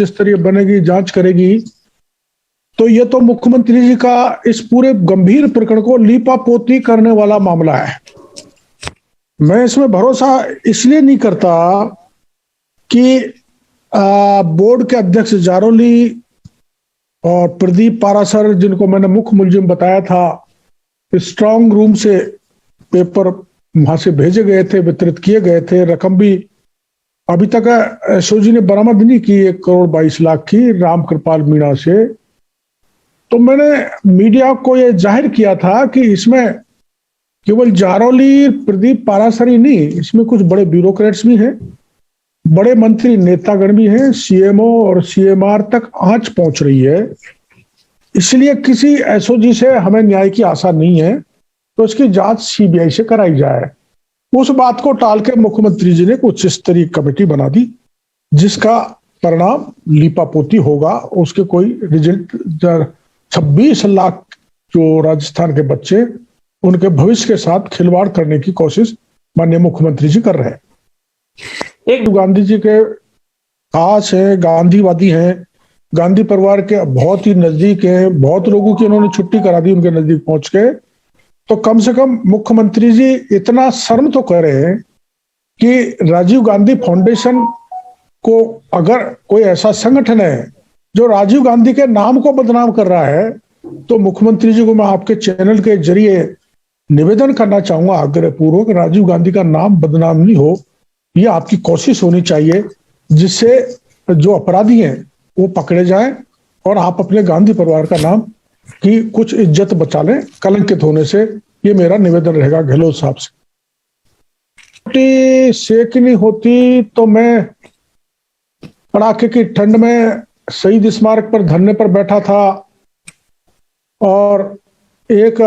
उच्च स्तरीय बनेगी, जांच करेगी, तो ये तो मुख्यमंत्री जी का इस पूरे गंभीर प्रकरण को लीपापोती करने वाला मामला है। मैं इसमें भरोसा इसलिए नहीं करता कि बोर्ड के अध्यक्ष जारोली और प्रदीप पारासर, जिनको मैंने मुख्य मुलजिम बताया था, स्ट्रांग रूम से पेपर वहां से भेजे गए थे, वितरित किए गए थे। रकम भी अभी तक एसओजी ने बरामद नहीं की 1,22,00,000 की रामकृपाल मीणा से। तो मैंने मीडिया को यह जाहिर किया था कि इसमें केवल जारोली, प्रदीप पारासर ही नहीं, इसमें कुछ बड़े ब्यूरोक्रेट्स भी हैं, बड़े मंत्री नेतागण भी हैं, सीएमओ और सीएमआर तक आंच पहुंच रही है। इसलिए किसी एसओजी से हमें न्याय की आशा नहीं है, तो इसकी जांच सीबीआई से कराई जाए। उस बात को टाल के मुख्यमंत्री जी ने उच्च स्तरीय कमेटी बना दी, जिसका परिणाम लीपापोती होगा। उसके कोई रिजल्ट 26 लाख जो राजस्थान के बच्चे, उनके भविष्य के साथ खिलवाड़ करने की कोशिश माननीय मुख्यमंत्री जी कर रहे हैं। एक गांधी जी के खास है, गांधीवादी हैं, गांधी परिवार के बहुत ही नजदीक हैं, बहुत लोगों की उन्होंने छुट्टी करा दी उनके नजदीक पहुंच के। तो कम से कम मुख्यमंत्री जी इतना शर्म तो कर रहे हैं कि राजीव गांधी फाउंडेशन को, अगर कोई ऐसा संगठन है जो राजीव गांधी के नाम को बदनाम कर रहा है, तो मुख्यमंत्री जी को मैं आपके चैनल के जरिए निवेदन करना चाहूंगा आग्रहपूर्वक, राजीव गांधी का नाम बदनाम नहीं हो, ये आपकी कोशिश होनी चाहिए, जिससे जो अपराधी हैं वो पकड़े जाएं और आप अपने गांधी परिवार का नाम की कुछ इज्जत बचा लें कलंकित होने से। ये मेरा निवेदन रहेगा गहलोत साहब से। सेकनी होती तो मैं कड़ाके की ठंड में शहीद स्मारक पर धरने पर बैठा था और एक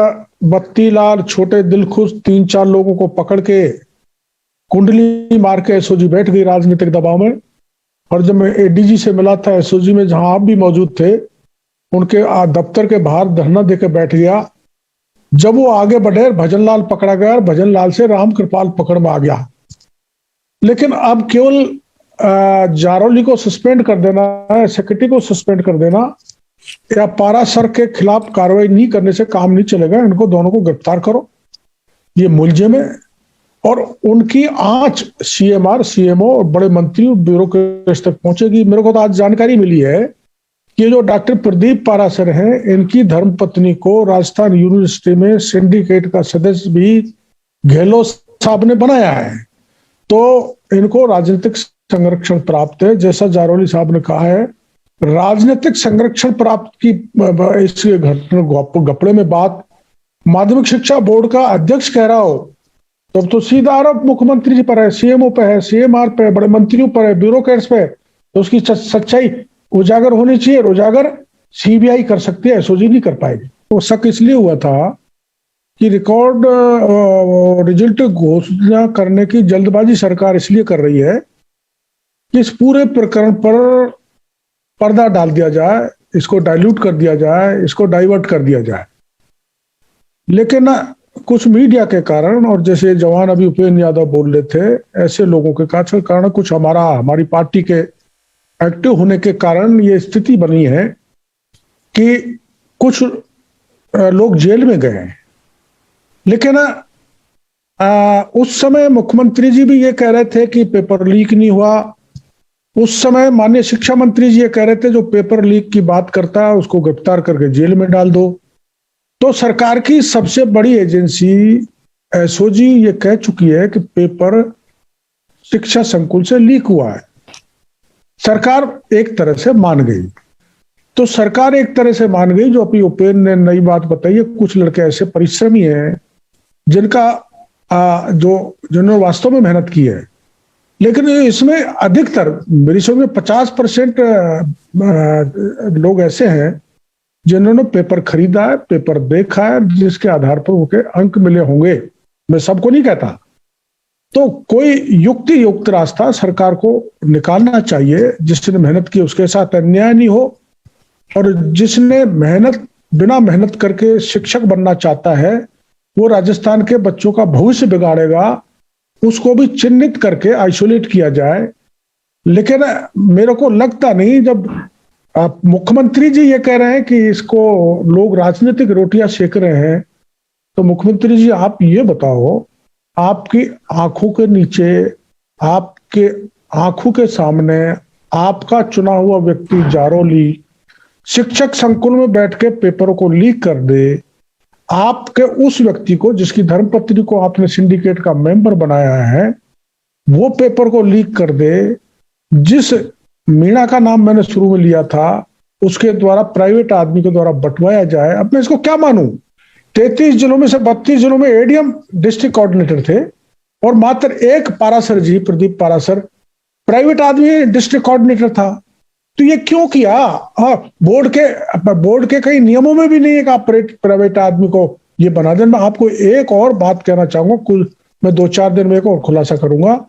बत्तीलाल, छोटे दिलखुश 3-4 लोगों को पकड़ के कुंडली मार के एसओजी बैठ गई राजनीतिक दबाव में। और जब मैं एडीजी से मिला था एसओजी में, जहां आप भी मौजूद थे, उनके दफ्तर के बाहर धरना देकर बैठ गया। जब वो आगे बढ़े, भजनलाल पकड़ा गया और भजनलाल से रामकृपाल पकड़ में आ गया। लेकिन अब केवल जारोली को सस्पेंड कर देना, सेक्रेटरी को सस्पेंड कर देना या पारासर के खिलाफ कार्रवाई नहीं करने से काम नहीं चलेगा। इनको दोनों को गिरफ्तार करो, ये मुलजिम है। और उनकी आंच सीएमआर, सीएमओ और बड़े मंत्री ब्यूरोक्रेट्स तक पहुंचेगी। मेरे को तो आज जानकारी मिली है कि जो डॉक्टर प्रदीप पारासर हैं, इनकी धर्मपत्नी को राजस्थान यूनिवर्सिटी में सिंडिकेट का सदस्य भी गहलोत साहब ने बनाया है। तो इनको राजनीतिक संरक्षण प्राप्त है। जैसा जारोली साहब ने कहा है, राजनीतिक संरक्षण प्राप्त की इस घटना गपड़े में बात माध्यमिक शिक्षा बोर्ड का अध्यक्ष कह रहा हो, तब तो सीधा आरोप मुख्यमंत्री जी पर है, सीएमओ पे है, सीएमआर पे है, बड़े मंत्रियों पर है, ब्यूरोक्रेट्स पे। तो उसकी सच्चाई उजागर होनी चाहिए। उजागर सीबीआई कर सकती है, एसओजी नहीं कर पाएगी। तो शक इसलिए हुआ था कि रिकॉर्ड रिजल्ट घोषणा करने की जल्दबाजी सरकार इसलिए कर रही है कि इस पूरे प्रकरण पर पर्दा डाल दिया जाए, इसको डाइल्यूट कर दिया जाए, इसको डाइवर्ट कर दिया जाए। लेकिन कुछ मीडिया के कारण, और जैसे जवान अभी उपेंद्र यादव बोल रहे थे, ऐसे लोगों के कारण, कुछ हमारी पार्टी के एक्टिव होने के कारण ये स्थिति बनी है कि कुछ लोग जेल में गए हैं। लेकिन उस समय मुख्यमंत्री जी भी ये कह रहे थे कि पेपर लीक नहीं हुआ। उस समय माननीय शिक्षा मंत्री जी ये कह रहे थे जो पेपर लीक की बात करता है उसको गिरफ्तार करके जेल में डाल दो। तो सरकार की सबसे बड़ी एजेंसी एसओजी ये कह चुकी है कि पेपर शिक्षा संकुल से लीक हुआ है। सरकार एक तरह से मान गई। तो सरकार एक तरह से मान गई, जो अभी उपेंद्र ने नई बात बताई है। कुछ लड़के ऐसे परिश्रमी हैं जिनका जिन्होंने वास्तव में मेहनत की है, लेकिन इसमें अधिकतर मेरी समझ में 50% लोग ऐसे हैं जिन्होंने पेपर खरीदा है, पेपर देखा है, जिसके आधार पर उनके अंक मिले होंगे। मैं सबको नहीं कहता। तो कोई युक्त रास्ता सरकार को निकालना चाहिए। जिसने मेहनत की उसके साथ अन्याय नहीं हो, और जिसने बिना मेहनत करके शिक्षक बनना चाहता है, वो राजस्थान के बच्चों का भविष्य बिगाड़ेगा, उसको भी चिन्हित करके आइसोलेट किया जाए। लेकिन मेरे को लगता नहीं, जब मुख्यमंत्री जी ये कह रहे हैं कि इसको लोग राजनीतिक रोटियां सेक रहे हैं, तो मुख्यमंत्री जी आप ये बताओ, आपकी आंखों के नीचे, आपके आंखों के सामने आपका चुना हुआ व्यक्ति जारौली शिक्षक संकुल में बैठ के पेपरों को लीक कर दे, आपके उस व्यक्ति को जिसकी धर्मपत्नी को आपने सिंडिकेट का मेंबर बनाया है वो पेपर को लीक कर दे, जिस मीणा का नाम मैंने शुरू में लिया था उसके द्वारा प्राइवेट आदमी के द्वारा बंटवाया जाए। अब मैं इसको क्या मानूं? 33 जिलों में से 32 जिलों में एडीएम डिस्ट्रिक्ट कोऑर्डिनेटर थे और मात्र एक पारासर जी, प्रदीप पारासर, प्राइवेट आदमी डिस्ट्रिक्ट कोऑर्डिनेटर था। तो ये क्यों किया? बोर्ड के कई नियमों में भी नहीं है कि आप प्राइवेट आदमी को ये बना दें। मैं आपको एक और बात कहना चाहूंगा, कुल मैं 2-4 दिन में एक और खुलासा करूंगा।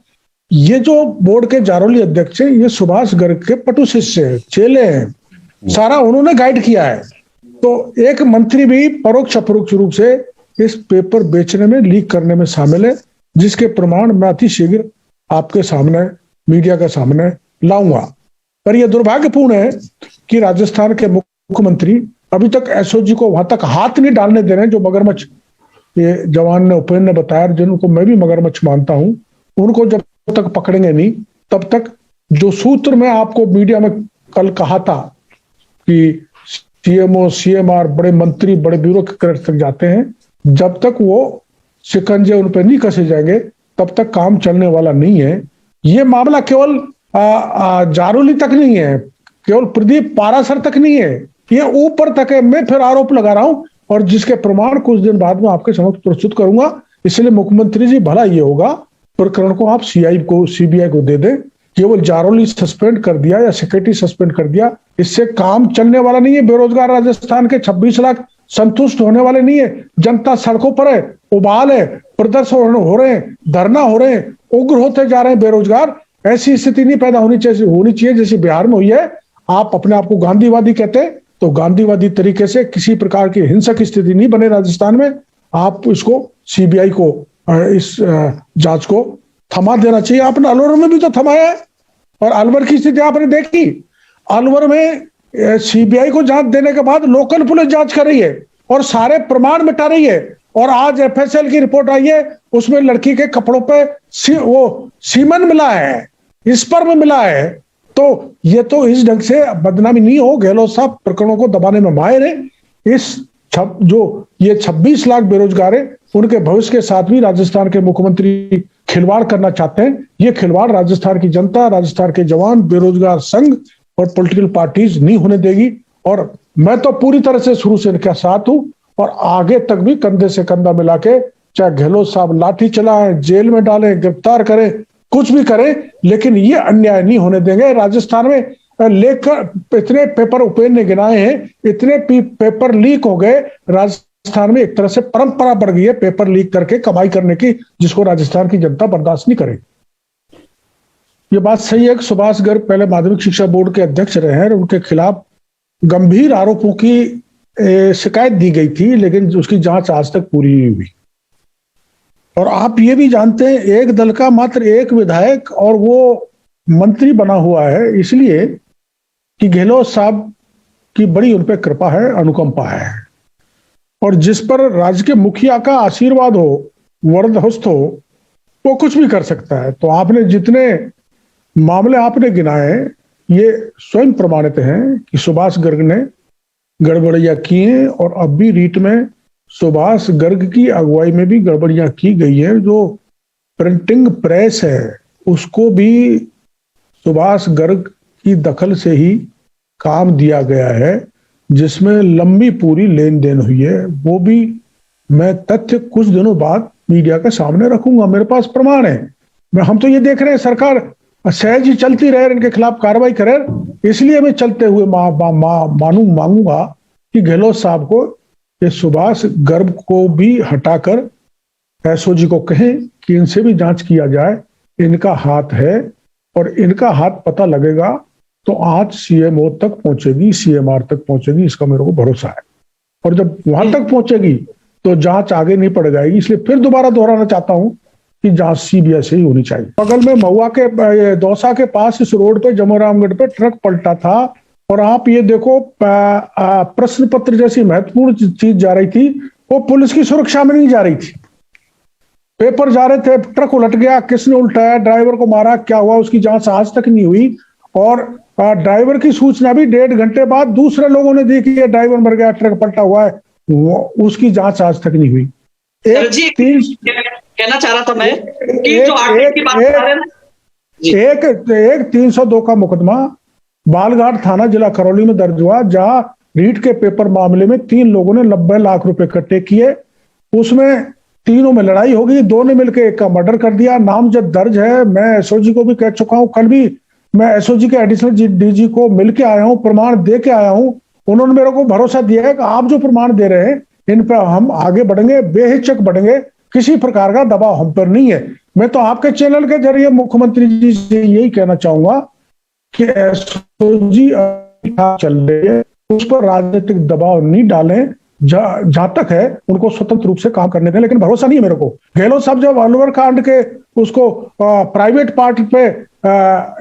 ये जो बोर्ड के जारौली अध्यक्ष है, ये सुभाष गर्ग के पटु शिष्य है, चेले हैं, सारा उन्होंने गाइड किया है। तो एक मंत्री भी परोक्ष अपरोक्ष रूप से इस पेपर बेचने में, लीक करने में शामिल है, जिसके प्रमाण मैं अति शीघ्र आपके सामने, मीडिया के सामने लाऊंगा। पर यह दुर्भाग्यपूर्ण है कि राजस्थान के मुख्यमंत्री अभी तक एसओजी को वहां तक हाथ नहीं डालने दे रहे हैं, जो मगरमच्छ ये जवान ने, उपेंद्र ने बताया, जिनको मैं भी मगरमच्छ मानता हूं, उनको जब तक पकड़ेंगे नहीं तब तक, जो सूत्र मैं आपको मीडिया में कल कहा था कि सीएमओ, सीएमआर, बड़े मंत्री, बड़े ब्यूरोक्रेट तक जाते हैं, जब तक वो शिकंजे उन पर नहीं कसे जाएंगे तब तक काम चलने वाला नहीं है। ये मामला केवल जारौली तक नहीं है, केवल प्रदीप पारासर तक नहीं है, ये ऊपर तक है। मैं फिर आरोप लगा रहा हूं और जिसके प्रमाण कुछ दिन बाद में आपके समक्ष प्रस्तुत करूंगा। इसलिए मुख्यमंत्री जी, भला ये होगा प्रकरण को आप सीबीआई को दे दें। केवल जारौली सस्पेंड कर दिया या सेक्रेटरी सस्पेंड कर दिया, इससे काम चलने वाला नहीं है। बेरोजगार राजस्थान के 26 लाख संतुष्ट होने वाले नहीं है। जनता सड़कों पर है, उबाल है, प्रदर्शन हो रहे हैं, धरना हो रहे हैं, उग्र होते जा रहे हैं बेरोजगार। ऐसी स्थिति नहीं पैदा होनी चाहिए जैसी बिहार में हुई है। आप अपने आप को गांधीवादी कहते हैं तो गांधीवादी तरीके से किसी प्रकार की हिंसक स्थिति नहीं बने राजस्थान में। आप इसको सीबीआई को, इस जांच को थमा देना चाहिए। आपने अलवर में भी तो थमाया है, और अलवर की स्थिति आपने देखी। अलवर में सीबीआई को जांच देने के बाद लोकल पुलिस जांच कर रही है और सारे प्रमाण मिटा रही है। और आज एफएसएल की रिपोर्ट आई है, उसमें लड़की के कपड़ों पे वो सीमन मिला है, स्पर्म मिला है। तो ये तो इस ढंग से बदनामी नहीं हो। गहलोत साहब प्रकरणों को दबाने में माहिर है। इस जो ये 26 लाख बेरोजगार है, उनके भविष्य के साथ भी राजस्थान के मुख्यमंत्री खिलवाड़ करना चाहते हैं। ये खिलवाड़ राजस्थान की जनता, राजस्थान के जवान, बेरोजगार संघ और पॉलिटिकल पार्टीज नहीं होने देगी। और मैं तो पूरी तरह से शुरू से इनके साथ हूं और आगे तक भी कंधे से कंधा मिला के, चाहे गहलोत साहब लाठी चलाएं, जेल में डालें, गिरफ्तार करें, कुछ भी करें, लेकिन ये अन्याय नहीं होने देंगे। राजस्थान में लेकर इतने पेपर उपेंद्र ने गिनाए हैं, इतने पेपर लीक हो गए। राजस्थान में एक तरह से परंपरा बढ़ गई है पेपर लीक करके कमाई करने की, जिसको राजस्थान की जनता बर्दाश्त नहीं करेगी। ये बात सही है कि सुभाष गर्ग पहले माध्यमिक शिक्षा बोर्ड के अध्यक्ष रहे हैं और उनके खिलाफ गंभीर आरोपों की शिकायत दी गई थी, लेकिन उसकी जांच आज तक पूरी नहीं हुई। और आप ये भी जानते हैं, एक दल का मात्र एक विधायक और वो मंत्री बना हुआ है, इसलिए कि गहलोत साहब की बड़ी उन पर कृपा है, अनुकंपा है। और जिस पर राज्य के मुखिया का आशीर्वाद हो, वरदहस्त हो, वो कुछ भी कर सकता है। तो आपने जितने मामले आपने गिनाए, ये स्वयं प्रमाणित हैं कि सुभाष गर्ग ने गड़बड़ियां की हैं और अब भी रीट में सुभाष गर्ग की अगुवाई में भी गड़बड़ियां की गई है। जो प्रिंटिंग प्रेस है उसको भी सुभाष गर्ग की दखल से ही काम दिया गया है, जिसमें लंबी पूरी लेन देन हुई है। वो भी मैं तथ्य कुछ दिनों बाद मीडिया के सामने रखूंगा, मेरे पास प्रमाण है। हम तो ये देख रहे हैं सरकार सहज ही चलती रहे, इनके खिलाफ कार्रवाई करे। इसलिए मैं चलते हुए मांगूंगा कि गहलोत साहब को, इस सुभाष गर्ग को भी हटाकर एसओजी को कहें कि इनसे भी जांच किया जाए। इनका हाथ है और इनका हाथ पता लगेगा तो आज सीएमओ तक पहुंचेगी, सीएमआर तक पहुंचेगी, इसका मेरे को भरोसा है। और जब वहां तक पहुंचेगी तो जांच आगे नहीं पड़ जाएगी। इसलिए फिर दोबारा दोहराना चाहता हूं की जांच सीबीआई से ही होनी चाहिए। बगल में महुआ के दौसा के पास इस रोड पे जमोरामगढ़ पे ट्रक पलटा था और आप ये देखो प्रश्न पत्र जैसी महत्वपूर्ण चीज जा रही थी, वो पुलिस की सुरक्षा में नहीं जा रही थी। पेपर जा रहे थे, ट्रक उलट गया, किसने उल्टाया, ड्राइवर को मारा, क्या हुआ, उसकी जांच आज तक नहीं हुई। और ड्राइवर की सूचना भी 1.5 घंटे बाद दूसरे लोगों ने दी कि ये ड्राइवर मर गया, ट्रक पलटा हुआ है, उसकी जांच आज तक नहीं हुई। कहना चाह रहा था मैं कि जो आर्टिक की बात कर रहे हैं ना, एक 302 का मुकदमा बालघाट थाना जिला करौली में दर्ज हुआ, जहां रीट के पेपर मामले में 3 लोगों ने 90 लाख रुपए इकट्ठे किए। उसमें तीनों में लड़ाई हो गई, 2 ने मिलकर एक का मर्डर कर दिया। नामजद दर्ज है। मैं एसओजी को भी कह चुका हूं, कल भी मैं एसओजी के एडिशनल डीजी को मिलके आया हूं, प्रमाण दे के आया हूं। उन्होंने मेरे को भरोसा दिया है कि आप जो प्रमाण दे रहे हैं इन पर हम आगे बढ़ेंगे, बेहिचक बढ़ेंगे, किसी प्रकार का दबाव हम पर नहीं है। मैं तो आपके चैनल के जरिए मुख्यमंत्री जी से यही कहना चाहूंगा कि एसओजी चल रही है, उस पर राजनीतिक दबाव नहीं डालें। जहां तक है उनको स्वतंत्र रूप से काम करने दें, लेकिन भरोसा नहीं है मेरे को। गहलोत साहब जब अलवर कांड के उसको प्राइवेट पार्ट पे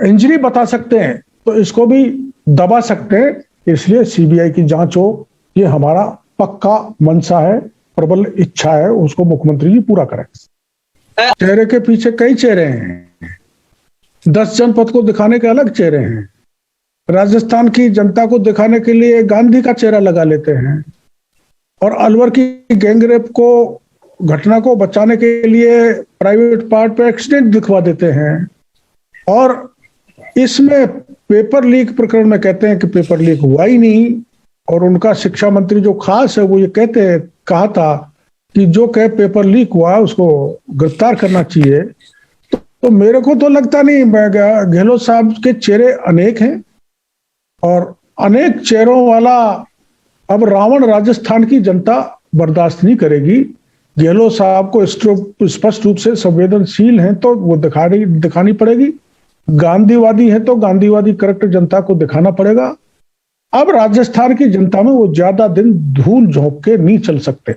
इंजरी बता सकते हैं तो इसको भी दबा सकते हैं। इसलिए सीबीआई की जांच हो, ये हमारा पक्का मनसा है, प्रबल इच्छा है, उसको मुख्यमंत्री जी पूरा करें। चेहरे के पीछे कई चेहरे हैं, 10 जनपद को दिखाने के अलग चेहरे हैं। राजस्थान की जनता को दिखाने के लिए गांधी का चेहरा लगा लेते हैं और अलवर की गैंगरेप को घटना को बचाने के लिए प्राइवेट पार्ट पे एक्सीडेंट दिखवा देते हैं। और इसमें पेपर लीक प्रकरण में कहते हैं कि पेपर लीक हुआ ही नहीं, और उनका शिक्षा मंत्री जो खास है वो ये कहा था कि जो कहे पेपर लीक हुआ उसको गिरफ्तार करना चाहिए। तो मेरे को तो लगता नहीं। गहलोत साहब के चेहरे अनेक हैं और अनेक चेहरों वाला अब रावण राजस्थान की जनता बर्दाश्त नहीं करेगी। गहलोत साहब को स्पष्ट रूप से संवेदनशील हैं तो वो दिखानी पड़ेगी, गांधीवादी है तो गांधीवादी करेक्ट जनता को दिखाना पड़ेगा। अब राजस्थान की जनता में वो ज्यादा दिन धूल झोंक के नहीं चल सकते।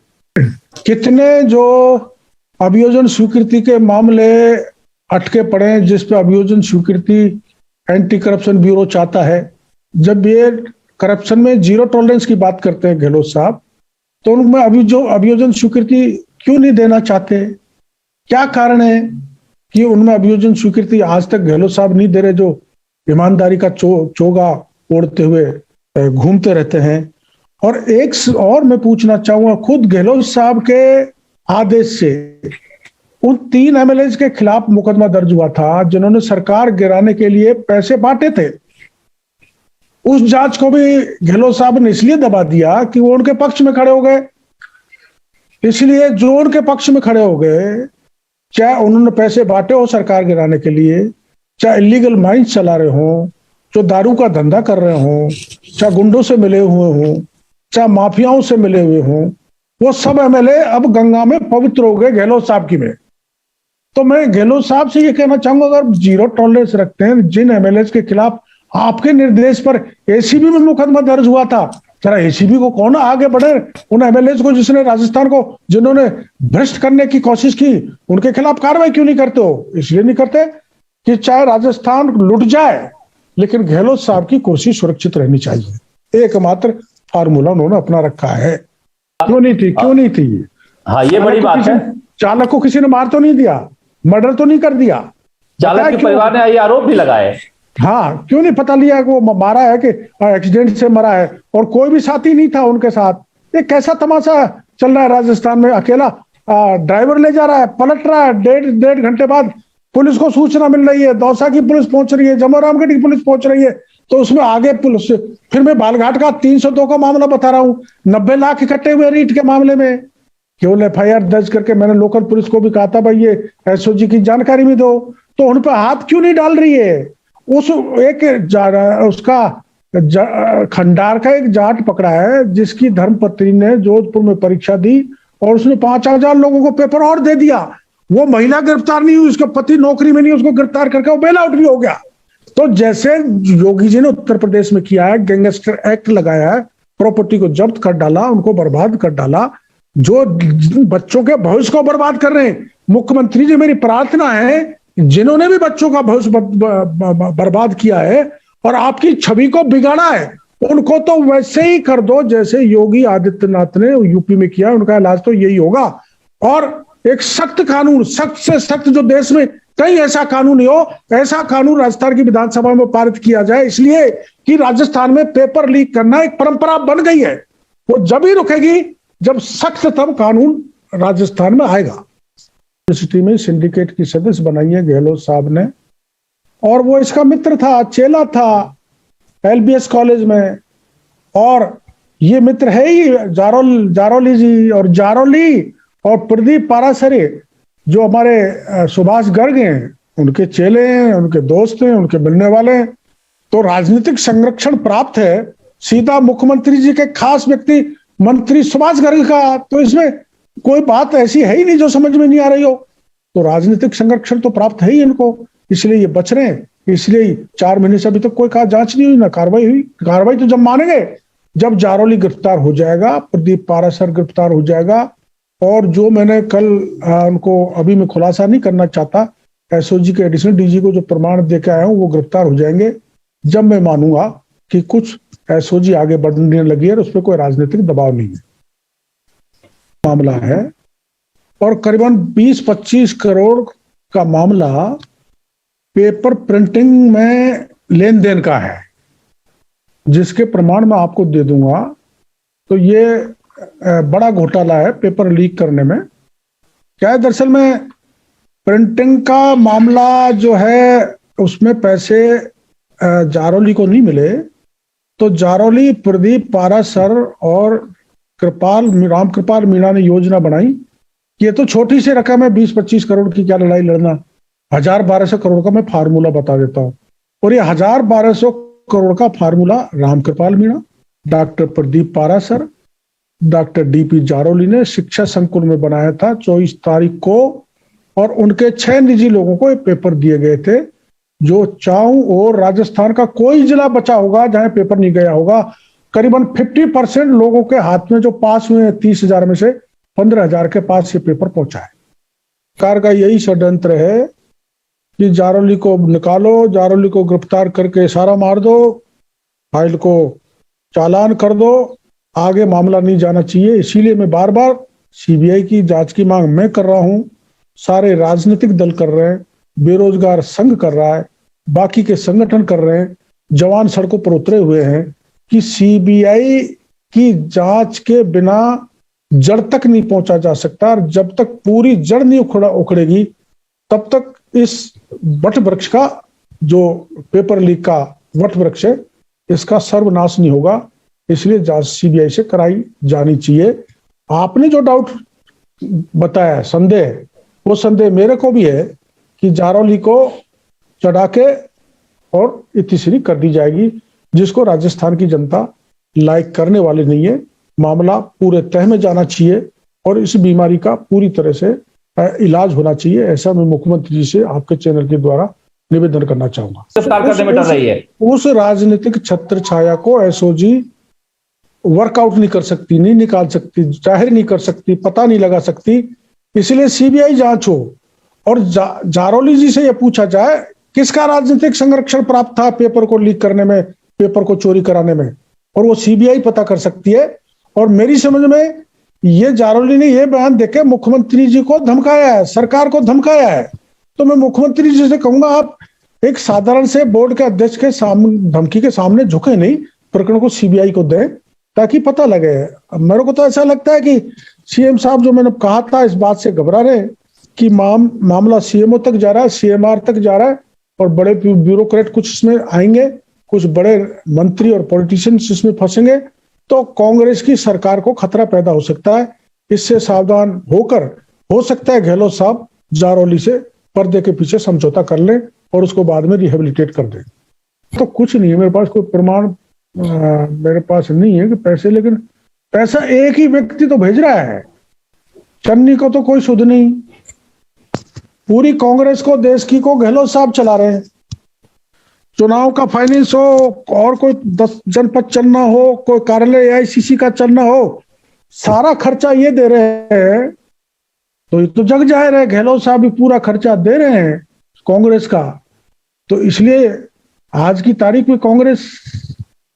कितने जो अभियोजन स्वीकृति के मामले अटके पड़े हैं, जिस पे अभियोजन स्वीकृति एंटी करप्शन ब्यूरो चाहता है। जब ये करप्शन में 0 टॉलरेंस की बात करते हैं गहलोत साहब, तो उनमें अभियोजन स्वीकृति क्यों नहीं देना चाहते? क्या कारण है कि उनमें अभियोजन स्वीकृति आज तक गहलोत साहब नहीं दे रहे, जो ईमानदारी का चोगा ओढ़ते हुए घूमते रहते हैं? और एक और मैं पूछना चाहूंगा, खुद गहलोत साहब के आदेश से उन 3 एमएलए के खिलाफ मुकदमा दर्ज हुआ था जिन्होंने सरकार गिराने के लिए पैसे बांटे थे। उस जांच को भी गहलोत साहब ने इसलिए दबा दिया कि वो उनके पक्ष में खड़े हो गए। इसलिए जो उनके पक्ष में खड़े हो गए, चाहे उन्होंने पैसे बांटे हो सरकार गिराने के लिए, चाहे इलीगल माइंस चला रहे हो, जो दारू का धंधा कर रहे हो, चाहे गुंडों से मिले हुए हो, चाहे माफियाओं से मिले हुए हो, वो सब एमएलए अब गंगा में पवित्र हो गए गहलोत साहब की में। तो मैं गहलोत साहब से ये कहना चाहूंगा, अगर 0 टॉलरेंस रखते हैं, जिन एमएलए के खिलाफ आपके निर्देश पर एसीबी में मुकदमा दर्ज हुआ था, जरा एसीबी को कौन आगे बढ़े, उन एमएलए को जिसने राजस्थान को जिन्होंने भ्रष्ट करने की कोशिश की, उनके खिलाफ कार्रवाई क्यों नहीं करते हो? इसलिए नहीं करते कि चाहे राजस्थान लुट जाए लेकिन गहलोत साहब की कुर्सी सुरक्षित रहनी चाहिए। एकमात्र फार्मूला उन्होंने अपना रखा है। क्यों नहीं थी? हाँ, ये बड़ी बात है। चालक को किसी ने मार तो नहीं दिया, मर्डर तो नहीं कर दिया, चालक के परिवार ने ये आरोप भी लगाए। हाँ, क्यों नहीं पता लिया कि वो मारा है कि एक्सीडेंट से मरा है, और कोई भी साथी नहीं था उनके साथ? ये कैसा तमाशा चल रहा है राजस्थान में? अकेला ड्राइवर ले जा रहा है, पलट रहा है, 1.5 घंटे बाद पुलिस को सूचना मिल रही है, दौसा की पुलिस पहुंच रही है, जमोरामगढ़ की पुलिस पहुंच रही है, तो उसमें आगे पुलिस। फिर मैं बालघाट का 302 का मामला बता रहा हूँ, 90 लाख इकट्ठे हुए रीट के मामले में। केवल एफआईआर दर्ज करके मैंने लोकल पुलिस को भी कहा था, भाई ये एसओजी की जानकारी भी दो, तो उन पर हाथ क्यों नहीं डाल रही है? उस उसका खंडार का एक जाट पकड़ा है जिसकी धर्मपत्नी ने जोधपुर में परीक्षा दी और उसने 5,000 लोगों को पेपर और दे दिया। वो महिला गिरफ्तार नहीं हुई, उसका पति नौकरी में नहीं, उसको गिरफ्तार करके वो बेल आउट भी हो गया। तो जैसे योगी जी ने उत्तर प्रदेश में किया है, गैंगस्टर एक्ट लगाया है, प्रॉपर्टी को जब्त कर डाला, उनको बर्बाद कर डाला, जो बच्चों के भविष्य को बर्बाद कर रहे हैं। मुख्यमंत्री जी, मेरी प्रार्थना है, जिन्होंने भी बच्चों का भविष्य बर्बाद किया है और आपकी छवि को बिगाड़ा है, उनको तो वैसे ही कर दो जैसे योगी आदित्यनाथ ने यूपी में किया। उनका इलाज तो यही होगा। और एक सख्त कानून, सख्त से सख्त, जो देश में कहीं ऐसा कानून नहीं हो, ऐसा कानून राजस्थान की विधानसभा में पारित किया जाए, इसलिए कि राजस्थान में पेपर लीक करना एक परंपरा बन गई है। वो जब ही रुकेगी जब सख्ततम कानून राजस्थान में आएगा। यूनिवर्सिटी में सिंडिकेट की सदस्य बनाई है गहलोत साहब ने, और वो इसका मित्र था, चेला था एलबीएस कॉलेज में। और ये मित्र है ही जारोली जी, और जारोली और प्रदीप पारासरे जो हमारे सुभाष गर्ग हैं, उनके चेले हैं, उनके दोस्त हैं, उनके मिलने वाले हैं। तो राजनीतिक संरक्षण प्राप्त है सीधा मुख्यमंत्री जी के खास व्यक्ति मंत्री सुभाष गर्ग का। तो इसमें कोई बात ऐसी है ही नहीं जो समझ में नहीं आ रही हो। तो राजनीतिक संरक्षण तो प्राप्त है ही इनको, इसलिए ये बच रहे हैं। इसलिए 4 महीने से अभी तक कोई जांच नहीं हुई, ना कार्रवाई हुई। कार्रवाई तो जब मानेंगे जब जारोली गिरफ्तार हो जाएगा, प्रदीप पारासर गिरफ्तार हो जाएगा, और जो मैंने कल उनको, अभी मैं खुलासा नहीं करना चाहता, एसओजी के एडिशनल डीजी को जो प्रमाण देके आया हूं, वो गिरफ्तार हो जाएंगे जब मैं मानूंगा कि कुछ एसओजी आगे बढ़ने लगी है और उस पर कोई राजनीतिक दबाव नहीं है। मामला है और करीबन 20-25 करोड़ का मामला पेपर प्रिंटिंग में लेन देन का है, जिसके प्रमाण मैं आपको दे दूंगा। तो ये बड़ा घोटाला है पेपर लीक करने में। क्या है, दरअसल में प्रिंटिंग का मामला जो है उसमें पैसे जारोली को नहीं मिले, तो जारोली, प्रदीप पारासर और रामकृपाल मीणा ने योजना बनाई। ये तो छोटी सी रकम है, 20-25 करोड़ की क्या लड़ाई लड़ना। 1000-1200 करोड़ का मैं फार्मूला बता देता हूं, और ये 1000-1200 करोड़ का formula Ramkripal Meena, doctor Pradeep Parashar, doctor DP Jaroli ने शिक्षा संकुल में बनाया था 24 तारीख को। और उनके 6 निजी लोगों को ये पेपर दिए गए थे, जो चारों और राजस्थान का कोई जिला बचा होगा जहां पेपर नहीं गया होगा। करीबन 50% लोगों के हाथ में जो पास हुए 30,000 में से 15,000 के पास ये पेपर पहुंचा है। सरकार का यही षड्यंत्र है कि जारोली को निकालो, जारोली को गिरफ्तार करके इशारा मार दो, फाइल को चालान कर दो, आगे मामला नहीं जाना चाहिए। इसीलिए मैं बार बार सीबीआई की जांच की मांग मैं कर रहा हूं, सारे राजनीतिक दल कर रहे हैं, बेरोजगार संघ कर रहा है, बाकी के संगठन कर रहे हैं, जवान सड़कों पर उतरे हुए हैं कि सीबीआई की जांच के बिना जड़ तक नहीं पहुंचा जा सकता। और जब तक पूरी जड़ नहीं उखड़ेगी तब तक इस वट वृक्ष का, जो पेपर लीक का वट वृक्ष है, इसका सर्वनाश नहीं होगा। इसलिए जांच सीबीआई से कराई जानी चाहिए। आपने जो डाउट बताया, संदेह, वो संदेह मेरे को भी है कि जारोली को चढ़ा के और इतिश्री कर दी जाएगी, जिसको राजस्थान की जनता लाइक करने वाली नहीं है। मामला पूरे तह में जाना चाहिए और इस बीमारी का पूरी तरह से इलाज होना चाहिए। ऐसा मैं मुख्यमंत्री जी से आपके चैनल के द्वारा निवेदन करना चाहूंगा। उस राजनीतिक छत्र छाया को एसओजी वर्कआउट नहीं कर सकती, नहीं निकाल सकती, जाहिर नहीं कर सकती, पता नहीं लगा सकती। इसलिए सीबीआई जांच हो और जारोली जी से यह पूछा जाए किसका राजनीतिक संरक्षण प्राप्त था पेपर को लीक करने में, पेपर को चोरी कराने में, और वो सीबीआई पता कर सकती है। और मेरी समझ में ये जारोली ने यह बयान देके मुख्यमंत्री जी को धमकाया है, सरकार को धमकाया है। तो मैं मुख्यमंत्री जी से कहूंगा, आप एक साधारण से बोर्ड के अध्यक्ष के सामने, धमकी के सामने झुके नहीं, प्रकरण को सीबीआई को दें ताकि पता लगे। मेरे को तो ऐसा लगता है कि सीएम साहब, जो मैंने कहा था, इस बात से घबरा रहे कि मामला सीएमओ तक जा रहा है, सीएमआर तक जा रहा है, और बड़े ब्यूरोक्रेट कुछ इसमें आएंगे, कुछ बड़े मंत्री और पॉलिटिशियंस इसमें फंसेंगे, तो कांग्रेस की सरकार को खतरा पैदा हो सकता है। इससे सावधान होकर, हो सकता है गहलोत साहब जारोली से पर्दे के पीछे समझौता कर लें और उसको बाद में रिहेबिलिटेट कर दें। तो कुछ नहीं है मेरे पास, कोई प्रमाण मेरे पास नहीं है कि पैसे, लेकिन पैसा एक ही व्यक्ति तो भेज रहा है, चन्नी को तो कोई सुध नहीं। पूरी कांग्रेस को, देश की को गहलोत साहब चला रहे हैं। चुनाव का फाइनेंस हो और कोई 10 जनपद चलना हो, कोई कार्यालय एआईसीसी का चलना हो, सारा खर्चा ये दे रहे हैं, तो ये तो जग जाहिर है गहलोत साहब भी पूरा खर्चा दे रहे हैं कांग्रेस का। तो इसलिए आज की तारीख में कांग्रेस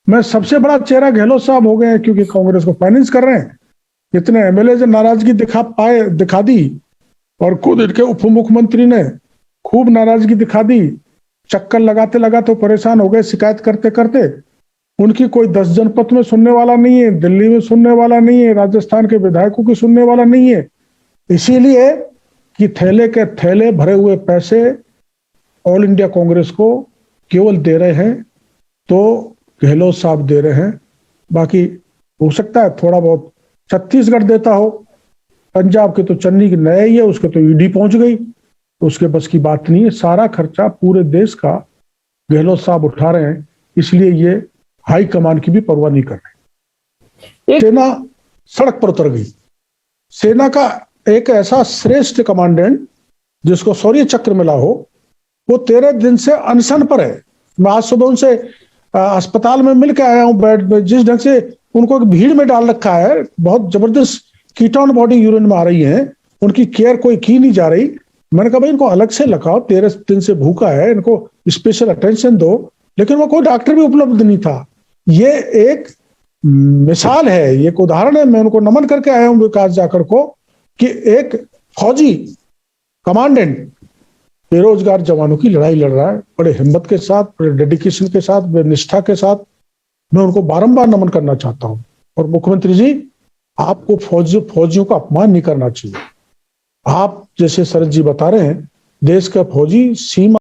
में सबसे बड़ा चेहरा गहलोत साहब हो गए हैं, क्योंकि कांग्रेस को फाइनेंस कर रहे हैं। इतने एमएलए से नाराजगी दिखा दी, और खुद इनके उप मुख्यमंत्री ने खूब नाराजगी दिखा दी। चक्कर लगाते लगाते परेशान हो गए, शिकायत करते करते। उनकी कोई 10 जनपद में सुनने वाला नहीं है, दिल्ली में सुनने वाला नहीं है, राजस्थान के विधायकों की सुनने वाला नहीं है। इसीलिए कि थैले के थैले भरे हुए पैसे ऑल इंडिया कांग्रेस को केवल दे रहे हैं तो गहलोत साहब दे रहे हैं। बाकी हो सकता है थोड़ा बहुत छत्तीसगढ़ देता हो, पंजाब के तो चन्नी की नया ही है, उसके तो ईडी पहुंच गई, तो उसके बस की बात नहीं है। सारा खर्चा पूरे देश का गहलोत साहब उठा रहे हैं, इसलिए ये हाई कमान की भी परवाह नहीं कर रहे। सेना सड़क पर उतर गई। सेना का एक ऐसा श्रेष्ठ कमांडेंट जिसको शौर्य चक्र मिला हो, वो 13 दिन से अनशन पर है। मैं आज सुबह उनसे अस्पताल में मिल के आया हूं बेड पे। जिस ढंग से उनको एक भीड़ में डाल रखा है, बहुत जबरदस्त कीटाणु बॉडी यूरिन में आ रही है, उनकी केयर कोई की नहीं जा रही। मैंने कहा भाई इनको अलग से लगाओ, 13 दिन से भूखा है, इनको स्पेशल अटेंशन दो, लेकिन वो कोई डॉक्टर भी उपलब्ध नहीं था। ये एक मिसाल है, ये एक उदाहरण है। मैं उनको नमन करके आया हूं विकास जाकर को, कि एक फौजी कमांडेंट बेरोजगार जवानों की लड़ाई लड़ रहा है, बड़े हिम्मत के साथ, बड़े डेडिकेशन के साथ, बड़े निष्ठा के साथ। मैं उनको बारंबार नमन करना चाहता हूं। और मुख्यमंत्री जी, आपको फौजियों का अपमान नहीं करना चाहिए। आप जैसे शरद जी बता रहे हैं, देश का फौजी सीमा